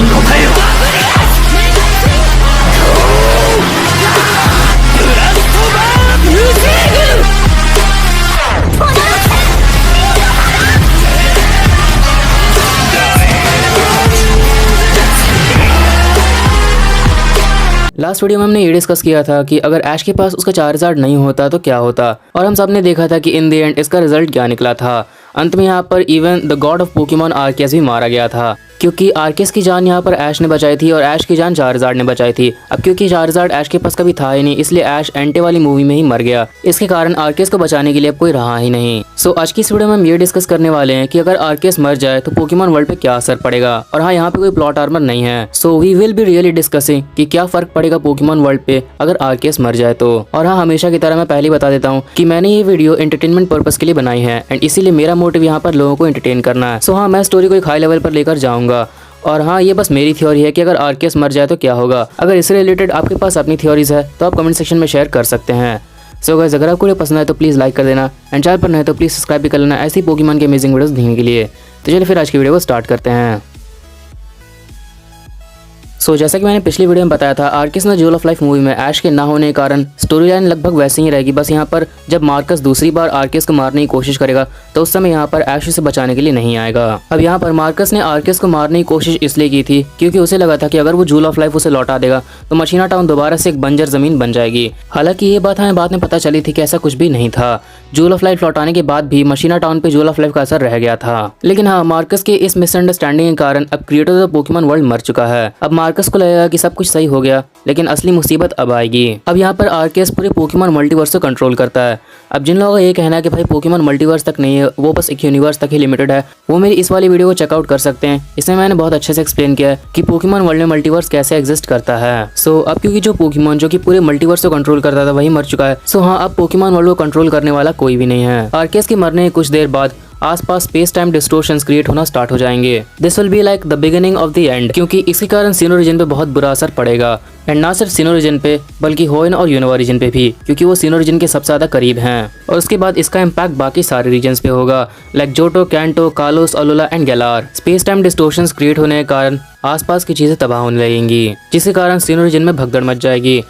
に応えよ。ブラストバーン無制軍。लास्ट video में हमने ये डिस्कस किया था कि अगर ऐश के पास उसका चार्जर नहीं होता तो क्या होता, और हम सब ने देखा था कि इन द एंड इसका रिजल्ट क्या निकला था। अंत में यहाँ पर even the God of Pokemon आर्केस भी मारा गया था, क्योंकि आर्केस की जान यहाँ पर ऐश ने बचाई थी और ऐश की जान चार्जर ने बचाई थी। अब क्योंकि चार्जर ऐश के पास कभी था ही नहीं, इसलिए ऐश एंटे वाली मूवी में ही मर गया। इसके कारण आर्केस को बचाने के लिए अब कोई रहा ही नहीं। सो आज की इस वीडियो में हम ये डिस्कस करने वाले हैं कि अगर आर्केस मर जाए तो पोकेमॉन वर्ल्ड पे क्या असर पड़ेगा। और हाँ, यहाँ पे कोई प्लॉट आर्मर नहीं है, so we will be really discussing कि क्या फर्क पड़ेगा पोकेमॉन वर्ल्ड पे अगर आर्केस मर जाए तो। और हाँ, हमेशा की तरह मैं पहले बता देता हूँ कि मैंने ये वीडियो एंटरटेनमेंट पर्पस के लिए बनाई है एंड इसीलिए मेरा मोटिव यहाँ पर लोगों को एंटरटेन करना है। सो हाँ, मैं स्टोरी को एक हाई लेवल पर लेकर जाऊंगा। और हाँ, ये बस मेरी थ्योरी है कि अगर आर्केस मर जाए तो क्या होगा। अगर इससे रिलेटेड आपके पास अपनी थ्योरीज है तो आप कमेंट सेक्शन में शेयर कर सकते हैं। सो गाइस, अगर आपको ये पसंद आए तो प्लीज़ लाइक कर देना एंड चैनल पर नए तो प्लीज़ सब्सक्राइब भी कर लेना ऐसी पोकेमॉन की अमेजिंग वीडियोस देखने के लिए। तो चलिए फिर आज की वीडियो को स्टार्ट करते हैं। जैसा कि मैंने पिछली वीडियो में बताया था, आर्केस ने ज्वेल ऑफ लाइफ मूवी में ऐश के ना होने के कारण स्टोरी लाइन लगभग वैसे ही रहेगी। बस यहाँ पर जब मार्कस दूसरी बार आर्केस को मारने की कोशिश करेगा तो उस समय यहाँ पर ऐश उसे बचाने के लिए नहीं आएगा। अब यहाँ पर मार्कस ने आर्केस को मारने की कोशिश इसलिए की थी क्योंकि उसे लगा था कि अगर वो ज्वेल ऑफ लाइफ उसे लौटा देगा तो मशीना टाउन दोबारा से एक बंजर जमीन बन जाएगी। हालांकि ये बात हमें बाद में पता चली थी कि ऐसा कुछ भी नहीं था। ज्वेल ऑफ लाइफ लौटाने के बाद भी मशीना टाउन पे ज्वेल ऑफ लाइफ का असर रह गया था। लेकिन हाँ, मार्कस के इस मिसअंडरस्टैंडिंग के कारण अब क्रिएटर ऑफ पोकेमॉन वर्ल्ड मर चुका है। अब मार्कस को लगेगा कि सब कुछ सही हो गया, लेकिन असली मुसीबत अब आएगी। अब यहाँ पर आर्केस पूरे पोकेमॉन मल्टीवर्स को कंट्रोल करता है। अब जिन लोगों का ये कहना है कि भाई पोकेमॉन मल्टीवर्स तक नहीं है, वो बस एक यूनिवर्स तक ही लिमिटेड है, वो मेरी इस वाली वीडियो को चेकआउट कर सकते हैं। इसमें मैंने बहुत अच्छे से एक्सप्लेन किया है कि पोकेमॉन वर्ल्ड में मल्टीवर्स कैसे एग्जिस्ट करता है। अब क्योंकि जो पोकेमॉन जो कि पूरे मल्टीवर्स को कंट्रोल करता था वही मर चुका है, हाँ, अब पोकेमॉन वर्ल्ड को कंट्रोल करने वाला कोई भी नहीं है। आर्केस के मरने के कुछ देर बाद आसपास स्पेस टाइम डिस्टोर्शंस क्रिएट होना स्टार्ट हो जाएंगे। This will be like the beginning of the end, क्योंकि इसके कारण सीनो रीजन पे बहुत बुरा असर पड़ेगा। एंड ना सिर्फ सीनो रीजन पे बल्कि होएन और यूनोवा रीजन पे भी, क्योंकि वो सीनो रीजन के सबसे ज़्यादा करीब हैं। और उसके बाद इसका इम्पैक्ट बाकी सारे रीजन्स पे होगा, like Johto, Kanto, Kalos, Alola and Galar. Space time distortions create होने के कारण आसपास की चीज़ें तबाह होने लगेंगी, जिसके कारण सीनो रीजन में भगदड़ मच जाएगी।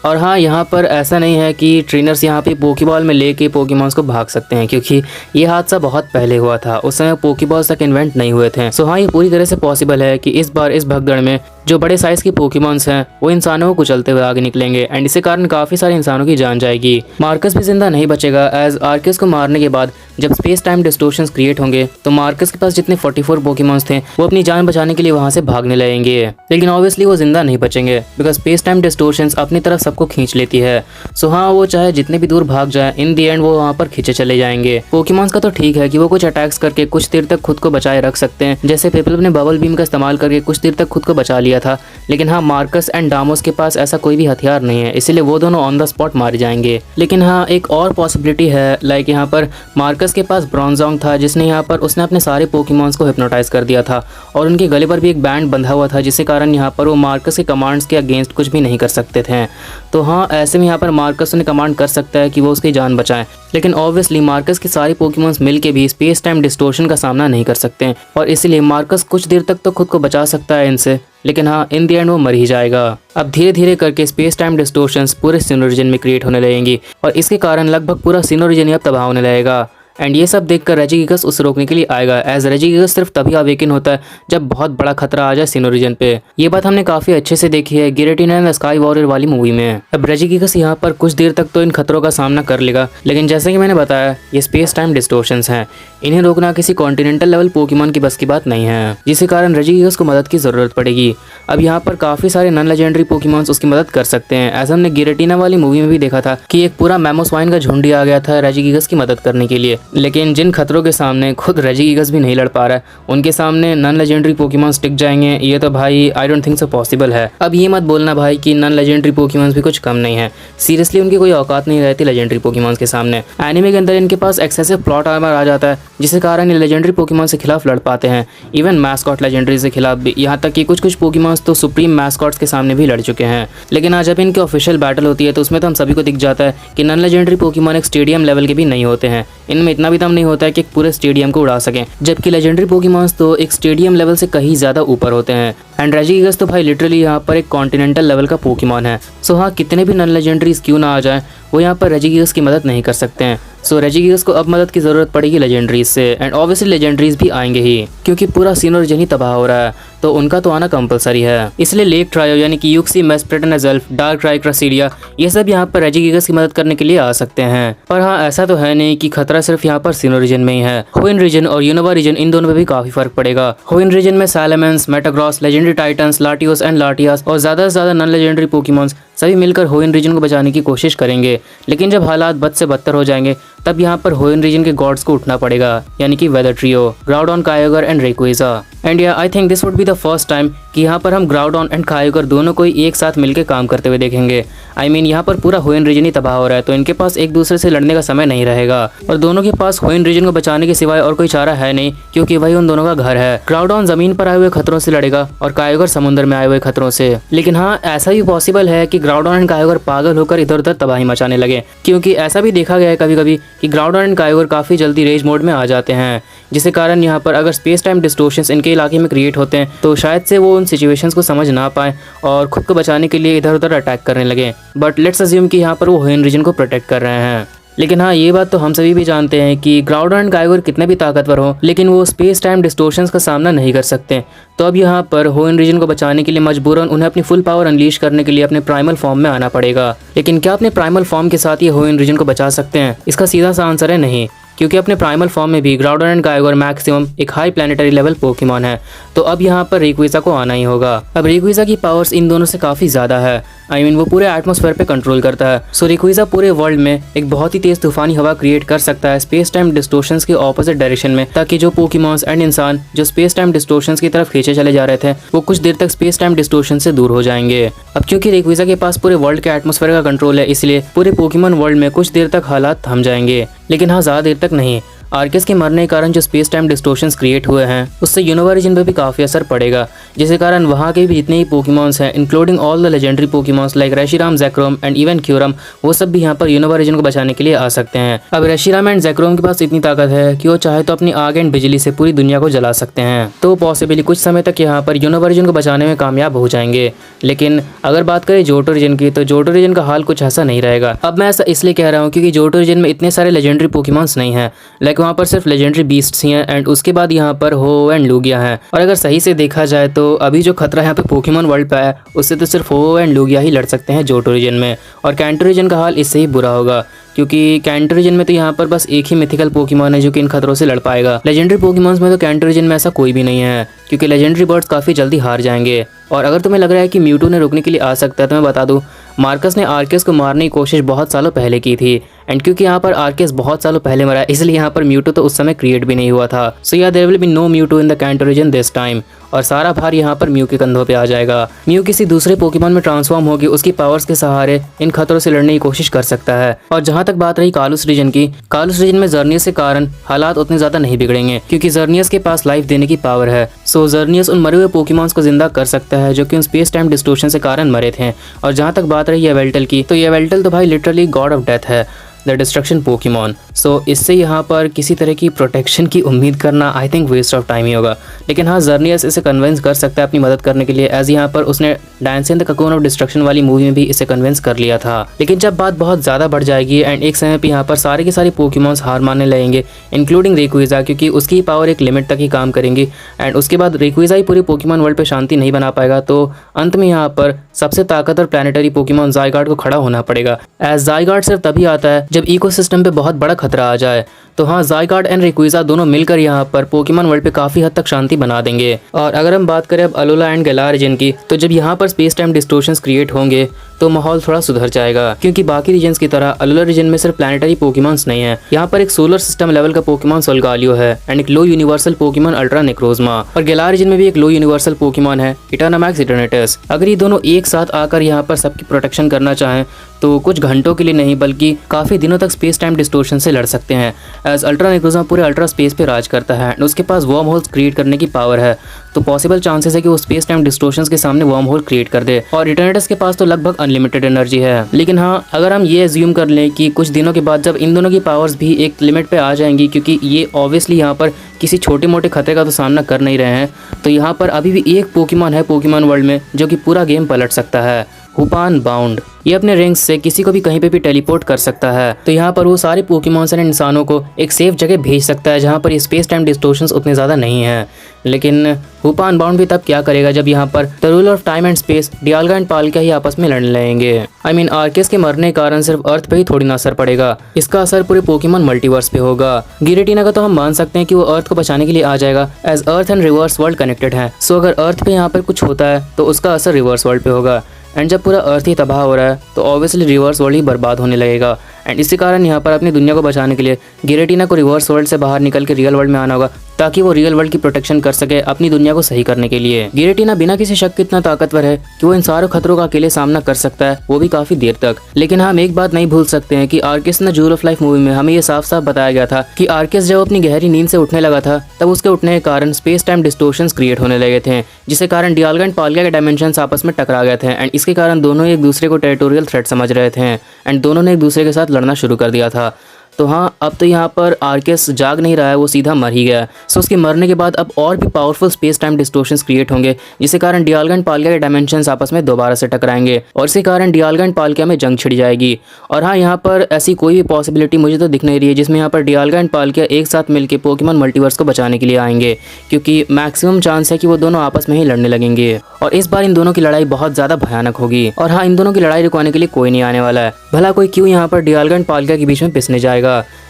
और हाँ, यहाँ पर ऐसा नहीं है कि ट्रेनर्स यहाँ पे पोकेबॉल में लेके पोकेमॉन्स को भाग सकते हैं, क्योंकि ये हादसा बहुत पहले हुआ था। उस समय पोकेबॉल्स तक इन्वेंट नहीं हुए थे। हाँ, ये पूरी तरह से पॉसिबल है कि इस बार इस भगदड़ में जो बड़े साइज के पोकेमॉन्स हैं वो इंसानों को कुचलते हुए आगे निकलेंगे एंड इसी कारण काफी सारे इंसानों की जान जाएगी। मार्कस भी जिंदा नहीं बचेगा, एज आर्केस को मारने के बाद जब स्पेस टाइम डिस्टोर्शंस क्रिएट होंगे तो मार्कस के पास जितने 44 पोकेमॉन्स थे वो अपनी जान बचाने के लिए वहां से भागने लगेंगे, लेकिन ऑब्वियसली वो जिंदा नहीं बचेंगे बिकॉज स्पेस टाइम डिस्टोर्शंस अपनी तरफ सबको खींच लेती है। हाँ, वो चाहे जितने भी दूर भाग जाए, इन दी एंड वो वहाँ पर खींचे चले जाएंगे। पोकेमॉन्स का तो ठीक है कि वो कुछ अटैक्स करके कुछ देर तक खुद को बचाए रख सकते हैं, जैसे पेपल ने बबल बीम का इस्तेमाल करके कुछ देर तक खुद को बचा लिया था। लेकिन हाँ, मार्कस एंड डामोस के पास ऐसा कोई भी हथियार नहीं है, इसलिए वो दोनों ऑन द स्पॉट मारे जाएंगे। लेकिन हाँ, एक और पॉसिबिलिटी है, लाइक यहाँ पर मार्कस के पास ब्रॉन्जोंग था, जिसने यहाँ पर उसने अपने सारे पोकेमॉन्स को हिप्नोटाइज कर दिया था और उनके गले पर भी एक बैंड बंधा हुआ था, जिसके कारण यहाँ पर वो मार्कस के कमांड्स के अगेंस्ट कुछ भी नहीं कर सकते थे। तो हाँ, ऐसे में यहाँ पर मार्कस उन्हें कमांड कर सकता है कि वो उसकी जान बचाएं, लेकिन ऑब्वियसली मार्कस के सारे पोकेमॉन्स मिलके भी स्पेस टाइम डिस्टोर्शन का सामना नहीं कर सकते हैं और इसीलिए मार्कस कुछ देर तक तो खुद को बचा सकता है इनसे, लेकिन हाँ, इन दी एंड वो मर ही जाएगा। अब धीरे धीरे करके स्पेस टाइम डिस्टोर्शंस पूरे सीनो रीजन में क्रिएट होने लगेंगी और इसके कारण लगभग पूरा सीनो रीजन ही अब तबाह होने लगेगा। एंड ये सब देखकर रेजिगिगस उसे रोकने के लिए आएगा, एज रेजिगिगस सिर्फ तभी अवेकन होता है जब बहुत बड़ा खतरा आ जाए सीनो रीजन पे। ये बात हमने काफी अच्छे से देखी है गिरेटिना एंड द स्काई वॉरियर वाली मूवी में। अब रेजिगिगस यहाँ पर कुछ देर तक तो इन खतरों का सामना कर लेगा, लेकिन जैसे कि मैंने बताया ये स्पेस टाइम डिस्टोर्शंस हैं, इन्हें रोकना किसी कॉन्टिनेंटल लेवल पोकेमॉन की बस की बात नहीं है, जिसके कारण रेजिगिगस को मदद की जरूरत पड़ेगी। अब यहाँ पर काफी सारे नॉन लेजेंडरी पोकेमॉन्स उसकी मदद कर सकते हैं, ऐसा हमने गिरेटिना वाली मूवी में भी देखा था कि एक पूरा मैमोस्वाइन का झुंड आ गया था रेजिगिगस की मदद करने के लिए। लेकिन जिन खतरों के सामने खुद रेजिगिगस भी नहीं लड़ पा रहा है, उनके सामने नॉन लेजेंडरी पोकेमॉन्स टिक जाएंगे, ये तो भाई I don't think so possible है। अब ये मत बोलना भाई कि नॉन लेजेंडरी पोकेमॉन्स भी कुछ कम नहीं है, सीरियसली उनकी कोई औकात नहीं रहती लेजेंडरी पोकेमॉन्स के सामने। एनिमे के अंदर इनके पास एक्सेसिव प्लॉट आर्मर आ जाता है, जिसके कारण ये लेजेंडरी पोकेमॉन से खिलाफ लड़ पाते हैं, इवन मैस्कॉट लेजेंडरी से खिलाफ भी, यहाँ तक कि कुछ पोकेमॉन्स तो सुप्रीम मैस्कॉट्स के सामने भी लड़ चुके हैं। लेकिन आज जब इनकी ऑफिशियल बैटल होती है तो उसमें तो हम सभी को दिख जाता है कि नॉन लेजेंडरी पोकेमॉन एक स्टेडियम लेवल के भी नहीं होते हैं, इनमें में इतना भी दम नहीं होता है कि एक पूरे स्टेडियम को उड़ा सकें, जबकि लेजेंडरी पोकेमॉन्स तो एक स्टेडियम लेवल से कहीं ज़्यादा ऊपर होते हैं। एंड रेजिगिगस तो भाई लिटरली यहाँ पर एक कॉन्टिनेंटल लेवल का पोकेमॉन है। सो हाँ, कितने भी नॉन लेजेंडरीज क्यों ना आ जाए, वो यहाँ पर रेजिगिगस की मदद नहीं कर सकते हैं। सो रेजिगिगस को अब मदद की ज़रूरत पड़ेगी लेजेंडरीज से, एंड ऑब्वियसली लेजेंडरीज भी आएंगे ही, क्योंकि पूरा सीन और ही तबाह हो रहा है, तो उनका तो आना कंपलसरी है। इसलिए लेक ट्रायो यानी कि यूक्सी, मेस्प्रेटन, एज़ल्फ, डार्क ट्राई, क्रासीडिया, ये सब यहाँ पर रेजिगिगस की मदद करने के लिए आ सकते हैं। पर हाँ, ऐसा तो है नहीं कि खतरा सिर्फ यहाँ पर सीनो रीजन में ही है। होइन रीजन और यूनोवा रीजन, इन दोनों में भी काफी फर्क पड़ेगा। होइन रीजन में Salamence, Metagross, legendary titans, Latios and Latias और ज़्यादा से ज़्यादा नॉन लेजेंडरी पोकेमॉन्स सभी मिलकर होइन रीजन को बचाने की कोशिश करेंगे। लेकिन जब हालात बद से बदतर हो जाएंगे, तब यहाँ पर होइन रीजन के गॉड्स को उठना पड़ेगा, यानी कि weather trio, Groudon, कायोगर and रेक्विजा। And या I think this would be the first time कि यहाँ पर हम ग्राउडॉन एंड कायोगर दोनों को एक साथ मिलकर काम करते हुए देखेंगे। आई मीन यहाँ पर पूरा होइन रीजन ही तबाह हो रहा है, तो इनके पास एक दूसरे से लड़ने का समय नहीं रहेगा, और दोनों के पास होइन रीजन को बचाने के सिवाय और कोई चारा है नहीं, क्योंकि वही उन दोनों का घर है। ग्राउडॉन जमीन पर आए हुए खतरों से लड़ेगा और कायोगर समुद्र में आए हुए खतरों से। लेकिन हाँ, ऐसा भी पॉसिबल है कि ग्राउडॉन एंड कायोगर पागल होकर इधर उधर तबाही मचाने लगे, क्योंकि ऐसा भी देखा गया है कभी कभी कि ग्राउडॉन एंड कायोगर काफी जल्दी रेज मोड में आ जाते हैं, जिसके कारण यहाँ पर अगर स्पेस टाइम डिस्टोर्शंस इनके इलाके में क्रिएट होते हैं, तो शायद से वो उन सिचुएशंस को समझ ना पाए और खुद को बचाने के लिए इधर उधर अटैक करने लगे। बट लेट्स अज्यूम कि यहाँ पर वो होइन रीजन को प्रोटेक्ट कर रहे हैं। लेकिन हाँ, ये बात तो हम सभी भी जानते हैं कि ग्राउडॉन एंड कायोगर कितने भी ताकतवर हो, लेकिन वो स्पेस टाइम डिस्टोर्शंस का सामना नहीं कर सकते। तो अब यहाँ पर होइन रीजन को बचाने के लिए मजबूरन उन्हें अपनी फुल पावर अनलीश करने के लिए अपने प्राइमल फॉर्म में आना पड़ेगा। लेकिन क्या अपने प्राइमल फॉर्म के साथ ये होइन रीजन को बचा सकते हैं? इसका सीधा सा आंसर है नहीं, क्योंकि अपने प्राइमल फॉर्म में भी ग्राउडॉन एंड कायोगर मैक्सिमम एक हाई प्लानिटरी लेवल पोकेमॉन है, तो अब यहाँ पर रेक्विजा को आना ही होगा। अब रेक्विजा की पावर्स इन दोनों से काफ़ी ज़्यादा है। आई मीन वो पूरे एटमॉस्फेयर पे कंट्रोल करता है। सो रेक्विजा पूरे वर्ल्ड में एक बहुत ही तेज तूफानी हवा क्रिएट कर सकता है स्पेस टाइम डिस्टोर्शंस के ऑपोजिट डायरेक्शन में, ताकि जो पोकेमॉन्स एंड इंसान जो स्पेस टाइम डिस्टोर्शंस की तरफ खींचे चले जा रहे थे, वो कुछ देर तक स्पेस टाइम डिस्टोर्शन से दूर हो जाएंगे। अब क्योंकि रेक्विजा के पास पूरे वर्ल्ड के एटमॉस्फेयर का कंट्रोल है, इसलिए पूरे पोकेमॉन वर्ल्ड में कुछ देर तक हालात थम जाएंगे। लेकिन हाँ, ज़्यादा देर तक नहीं। आर्केस के मरने के कारण जो स्पेस टाइम डिस्टोर्शंस क्रिएट हुए हैं, उससे यूनोवा रीजन पर भी काफ़ी असर पड़ेगा, जिसके कारण वहाँ के भी जितने ही पोकेमॉन्स हैं, including all the legendary Pokemons like Reshiram, Zekrom and even Kyurem, वो सब भी यहाँ पर यूनोवा रीजन को बचाने के लिए आ सकते हैं। अब रेशिराम एंड ज़ैक्रोम के पास इतनी ताकत है कि वो चाहे तो अपनी आग एंड बिजली से पूरी दुनिया को जला सकते हैं, तो पॉसिबली कुछ समय तक यहाँ पर यूनोवा रीजन को बचाने में कामयाब हो जाएंगे। लेकिन अगर बात करें जोटो रीजन की, तो जोटो रीजन का हाल कुछ ऐसा नहीं रहेगा। अब मैं ऐसा इसलिए कह रहा हूँ क्योंकि जोटो रीजन में इतने सारे लेजेंडरी पोकेमॉन्स नहीं हैं, लाइक वहाँ पर सिर्फ लेजेंडरी बीस्ट्स ही हैं, एंड उसके बाद यहाँ पर हो एंड लूगिया हैं। और अगर सही से देखा जाए तो अभी जो खतरा यहाँ पे पोकेमॉन वर्ल्ड पे है, उससे तो सिर्फ हो एंड लूगिया ही लड़ सकते हैं जोटो रीजन में, और कैंटो रीजन का हाल इससे ही बुरा होगा, क्योंकि कैंटो रीजन में तो यहाँ पर बस एक ही मिथिकल पोकेमॉन है जो कि इन खतरों से लड़ पाएगा। लेजेंडरी पोकेमॉन्स में तो कैंटो रीजन में ऐसा कोई भी नहीं है, क्योंकि लेजेंडरी बर्ड्स काफ़ी जल्दी हार जाएंगे। और अगर तुम्हें लग रहा है कि म्यूटू ने रुकने के लिए आ सकता है, तो मैं बता दूं, मार्कस ने आर्केस को मारने की कोशिश बहुत सालों पहले की थी, एंड क्योंकि यहाँ पर आर्केस बहुत सालों पहले मरा है, इसलिए यहाँ पर म्यूटू तो उस समय क्रिएट भी नहीं हुआ था। सो या there will be no Mewtwo in the Kanto region this time, और सारा भार यहाँ पर म्यू के कंधों पे आ जाएगा। म्यू किसी दूसरे पोकेमॉन में ट्रांसफॉर्म होगी, उसकी पावर्स के सहारे इन खतरों से लड़ने की कोशिश कर सकता है। और जहाँ तक बात रही कालुस रीजन की, कालुस रीजन में जर्नियस के कारण हालात उतने ज्यादा नहीं बिगड़ेंगे, क्योंकि जर्नियस के पास लाइफ देने की पावर है। सो जर्नियस उन मरे हुए पोकेमॉन्स को जिंदा कर सकता है जो कि उन स्पेस टाइम डिस्टोर्शन से कारण मरे थे। और जहाँ तक बात रही येवेल्टल की, तो येवेल्टल तो भाई लिटरली गॉड ऑफ डेथ है, द डिस्ट्रक्शन पोकेमॉन। सो इससे यहाँ पर किसी तरह की प्रोटेक्शन की उम्मीद करना I think waste of time ही होगा। लेकिन हाँ, जर्नियस इसे कन्विंस कर सकता है अपनी मदद करने के लिए, एज यहाँ पर उसने dance in the cocoon of destruction वाली मूवी में भी इसे कन्विंस कर लिया था। लेकिन जब बात बहुत ज़्यादा बढ़ जाएगी एंड एक समय पर यहाँ पर सारे के सारे पोकेमॉन्स हार मानने लगेंगे, इंक्लूडिंग रेक्विजा, क्योंकि उसकी पावर एक लिमिट तक ही काम करेंगी, एंड उसके बाद रेक्विजा ही पूरी पोकेमॉन वर्ल्ड पर शांति नहीं बना पाएगा, तो अंत में यहाँ पर सबसे ताकतवर प्लैनेटरी पोकेमॉन ज़ाइगार्ड को खड़ा होना पड़ेगा। एज ज़ाइगार्ड सिर्फ तभी आता है जब इकोसिस्टम पे बहुत बड़ा खतरा आ जाए। तो हाँ, ज़ाइगार्ड एंड रेक्विजा दोनों मिलकर यहाँ पर पोकेमॉन वर्ल्ड पे काफ़ी हद तक शांति बना देंगे। और अगर हम बात करें अब अलोला एंड गैलार रीजन की, तो जब यहाँ पर स्पेस टाइम डिस्टोर्शंस क्रिएट होंगे तो माहौल थोड़ा सुधर जाएगा, क्योंकि बाकी रीजन्स की तरह अलोला रीजन में सिर्फ प्लैनेटरी पोकेमॉन्स नहीं है। यहाँ पर एक सोलर सिस्टम लेवल का पोकेमॉन सोल्गालियो है, एंड एक लो यूनिवर्सल पोकेमॉन अल्ट्रा नेक्रोजमा। और गैलार रीजन में भी एक लो यूनिवर्सल पोकेमॉन है इटरनामैक्स इटर्नेटस। अगर ये दोनों एक साथ आकर यहाँ पर सबकी प्रोटेक्शन करना चाहें, तो कुछ घंटों के लिए नहीं बल्कि काफ़ी दिनों तक स्पेस टाइम डिस्टोर्शन से लड़ सकते हैं। एज अल्ट्रा नेक्रोजमा पूरे अल्ट्रा स्पेस पे राज करता है, उसके पास वर्म होल्स क्रिएट करने की पावर है, तो पॉसिबल चांसेस है कि वो स्पेस टाइम डिस्टोर्शंस के सामने वर्म होल क्रिएट कर दे। और इटर्निटस के पास तो लगभग अनलिमिटेड एनर्जी है। लेकिन हाँ, अगर हम ये एज्यूम कर लें कि कुछ दिनों के बाद जब इन दोनों की पावर्स भी एक लिमिट पे आ जाएंगी, क्योंकि ये ऑब्वियसली यहाँ पर किसी छोटे मोटे खतरे का तो सामना कर नहीं रहे हैं, तो यहाँ पर अभी भी एक पोकेमॉन है पोकेमॉन वर्ल्ड में जो कि पूरा गेम पलट सकता है, हुपान बाउंड। ये अपने रिंग्स से किसी को भी कहीं पे भी टेलीपोर्ट कर सकता है। तो यहाँ पर वो सारे पोकेमॉन्स एंड इंसानों को एक सेफ जगह भेज सकता है जहाँ पर स्पेस टाइम डिस्टोर्शंस उतने ज़्यादा नहीं है। लेकिन हुपान बाउंड भी तब क्या करेगा जब यहाँ पर the ruler of time and space Dialga and Palkia ही आपस में लड़ने लगेंगे। आई मीन आर्केस के मरने के कारण सिर्फ अर्थ पे ही थोड़ी ना असर पड़ेगा, इसका असर पूरे पोकेमॉन मल्टीवर्स पे होगा। गिरेटिना का तो हम मान सकते हैं कि वो अर्थ को बचाने के लिए आ जाएगा, as earth and reverse world connected है। सो अगर अर्थ पे यहाँ पर कुछ होता है तो उसका असर रिवर्स वर्ल्ड पे होगा। एंड जब पूरा अर्थ ही तबाह हो रहा है तो ऑब्वियसली रिवर्स वर्ल्ड ही बर्बाद होने लगेगा। एंड इसी कारण यहाँ पर अपनी दुनिया को बचाने के लिए गिरेटिना को रिवर्स वर्ल्ड से बाहर निकल के रियल वर्ल्ड में आना होगा, ताकि वो रियल वर्ल्ड की प्रोटेक्शन कर सके अपनी दुनिया को सही करने के लिए। गिरेटिना बिना किसी शक के इतना ताकतवर है कि वो इन सारे खतरों का अकेले सामना कर सकता है, वो भी काफी देर तक। लेकिन हम एक बात नहीं भूल सकते हैं कि आर्केस ने जूल ऑफ लाइफ मूवी में हमें ये साफ साफ बताया गया था कि आर्केस जब अपनी गहरी नींद से उठने लगा था तब उसके उठने के कारण स्पेस टाइम डिस्टोर्शंस क्रिएट होने लगे थे, जिसके कारण डियाल्गा एंड पाल्किया के डायमेंशंस आपस में टकरा गए थे। एंड इसके कारण दोनों एक दूसरे को टेरिटोरियल थ्रेट समझ रहे थे एंड दोनों ने एक दूसरे के साथ लड़ना शुरू कर दिया था। तो हाँ, अब तो यहाँ पर आर्केस जाग नहीं रहा है, वो सीधा मर ही गया। सो उसके मरने के बाद अब और भी powerful space time distortions create होंगे, जिसके कारण डियाल्गा एंड पाल्किया के डायमेंशंस आपस में दोबारा से टकराएंगे और इसी कारण डियाल्गा एंड पाल्किया में जंग छिड़ जाएगी। और हाँ, यहाँ पर ऐसी कोई भी पॉसिबिलिटी मुझे तो दिख नहीं रही है जिसमें यहाँ पर डियाल्गा एंड पाल्किया एक साथ मिलकर पोकेमॉन मल्टीवर्स को बचाने के लिए आएंगे, क्योंकि मैक्सिमम चांस है कि वो दोनों आपस में ही लड़ने लगेंगे और इस बार इन दोनों की लड़ाई बहुत ज़्यादा भयानक होगी। और हाँ, इन दोनों की लड़ाई रुकवाने के लिए कोई नहीं आने वाला है, भला कोई क्यों यहाँ पर डियाल्गा एंड पाल्किया के बीच में पिसने जाएगा।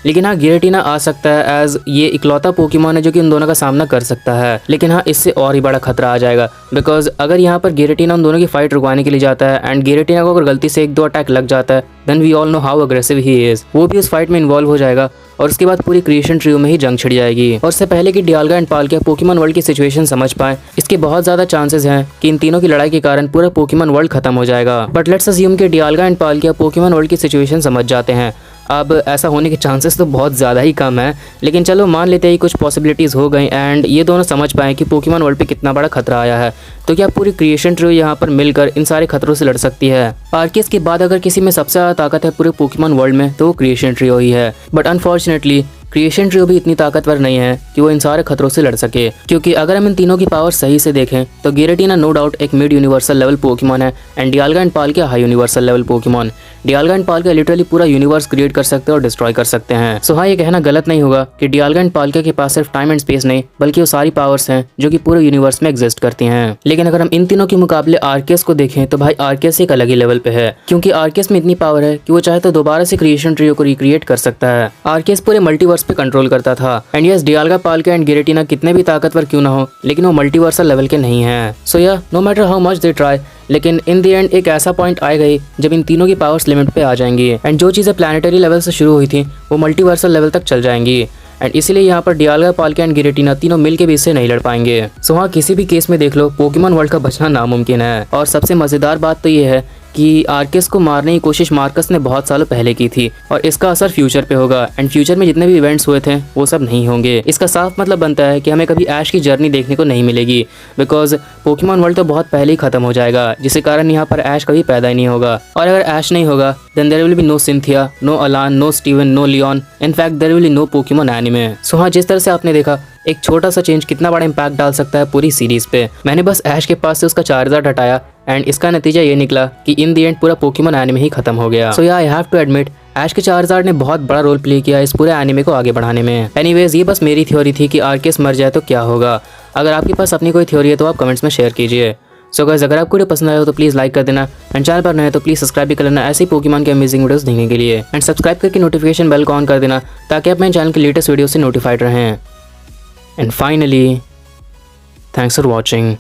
लेकिन हाँ, गिरेटिना आ सकता है एज ये इकलौता पोकेमॉन है जो कि इन दोनों का सामना कर सकता है। लेकिन हाँ, इससे और ही बड़ा खतरा आ जाएगा, बिकॉज अगर यहाँ पर गिरेटिना उन दोनों की फाइट रुकवाने के लिए जाता है एंड गिरेटिना को अगर गलती से एक दो अटैक लग जाता है, then we all know how aggressive he is. वो भी उस फाइट में इन्वॉल्व हो जाएगा और उसके बाद पूरी क्रिएशन ट्रियो में ही जंग छिड़ जाएगी। और इससे पहले कि डियाल्गा एंड पाल्किया पोकेमॉन वर्ल्ड की सिचुएशन समझ पाए, इसके बहुत ज्यादा चांसेस हैं कि इन तीनों की लड़ाई के कारण पूरा पोकेमॉन वर्ल्ड खत्म हो जाएगा। बट लेट्स अज्यूम कि डियाल्गा एंड पाल्किया पोकेमॉन वर्ल्ड की सिचुएशन समझ जाते हैं। अब ऐसा होने के चांसेस तो बहुत ज़्यादा ही कम है, लेकिन चलो मान लेते हैं कुछ पॉसिबिलिटीज़ हो गई एंड ये दोनों समझ पाएँ कि पोकेमॉन वर्ल्ड पे कितना बड़ा खतरा आया है। तो क्या पूरी क्रिएशन ट्रियो यहाँ पर मिलकर इन सारे खतरों से लड़ सकती है? आर्केस के बाद अगर किसी में सबसे ज़्यादा ताकत है पूरे पोकेमॉन वर्ल्ड में तो वो क्रिएशन ट्रियो ही है। बट अनफॉर्चुनेटली क्रिएशन ट्रियो भी इतनी ताकतवर नहीं है कि वो इन सारे खतरों से लड़ सके, क्योंकि अगर हम इन तीनों की पावर सही से देखें तो गिरेटिना नो डाउट एक मिड यूनिवर्सल लेवल पोकेमॉन है and Dialga and Palkia high universal level Pokemon. Dialga and Palkia literally पूरा यूनिवर्स क्रिएट कर सकते हैं और डिस्ट्रॉय कर सकते हैं। सो हाँ, ये कहना गलत नहीं होगा कि डियाल्गा एंड पाल्किया के पास सिर्फ टाइम एंड स्पेस नहीं बल्कि वो सारी पावर्स हैं जो कि पूरे यूनिवर्स में एग्जिस्ट करती हैं। लेकिन अगर हम इन तीनों के मुकाबले आर्केस को देखें तो भाई आर्केस एक अलग ही लेवल पे है, क्योंकि आर्केस में इतनी पावर है कि वो चाहे तो दोबारा से क्रिएशन ट्रियो को रिक्रिएट कर सकता है। आर्केस पूरे मल्टीवर्स पे कंट्रोल करता था। एंड यस, डियाल्गा पाल्किया एंड गिरेटिना कितने भी ताकतवर क्यों ना हो, लेकिन वो मल्टीवर्सल लेवल के नहीं हैं। So yeah no matter how much they try, लेकिन इन द एंड एक ऐसा पॉइंट आएगा ही जब इन तीनों की पावर्स लिमिट पे आ जाएंगी एंड जो चीज़ें प्लानिटरी लेवल से शुरू हुई थी वो मल्टीवर्सल लेवल तक चल जाएंगी। एंड इसीलिए यहाँ पर डियाल्गा, पाल्किया एंड गिरेटिना तीनों मिलके भी इससे नहीं लड़ पाएंगे। सो हाँ, किसी भी केस में देख लो पोकेमॉन वर्ल्ड का बचना नामुमकिन है। और सबसे मज़ेदार बात तो ये है कि आर्केस को मारने की कोशिश मार्कस ने बहुत सालों पहले की थी और इसका असर फ्यूचर पे होगा एंड फ्यूचर में जितने भी इवेंट्स हुए थे वो सब नहीं होंगे। इसका साफ मतलब बनता है कि हमें कभी ऐश की जर्नी देखने को नहीं मिलेगी, बिकॉज पोकेमॉन वर्ल्ड तो बहुत पहले ही खत्म हो जाएगा, जिसके कारण यहाँ पर ऐश कभी पैदा ही नहीं होगा। और अगर ऐश नहीं होगा then there will be no Cynthia, no Alain, no Steven, no Leon, in fact there will be no Pokemon anime. So हाँ, जिस तरह से आपने देखा एक छोटा सा चेंज कितना बड़ा इम्पैक्ट डाल सकता है पूरी सीरीज पे। मैंने बस ऐश के पास से उसका चार्जर हटाया एंड इसका नतीजा ये निकला कि इन द एंड पूरा पोकेमॉन एनिमे ही खत्म हो गया। सो या आई हैव टू एडमिट ऐश के चार्जर ने बहुत बड़ा रोल प्ले किया इस पूरे एनिमे को आगे बढ़ाने में। एनीवेज, ये बस मेरी थ्योरी थी कि आर्केस मर जाए तो क्या होगा। अगर आपके पास अपनी कोई थ्योरी है तो आप कमेंट्स में शेयर कीजिए। सो गाइस, अगर आपको वीडियो पसंद आया हो तो प्लीज़ लाइक कर देना एंड चैनल पर नए तो प्लीज़ सब्सक्राइब भी कर लेना ऐसे ही पोकेमॉन के अमेजिंग वीडियोस देखने के लिए। एंड सब्सक्राइब करके नोटिफिकेशन बेल को ऑन कर देना ताकि आप मेरे चैनल के लेटेस्ट वीडियो से नोटिफाइड रहें। And finally, thanks for watching.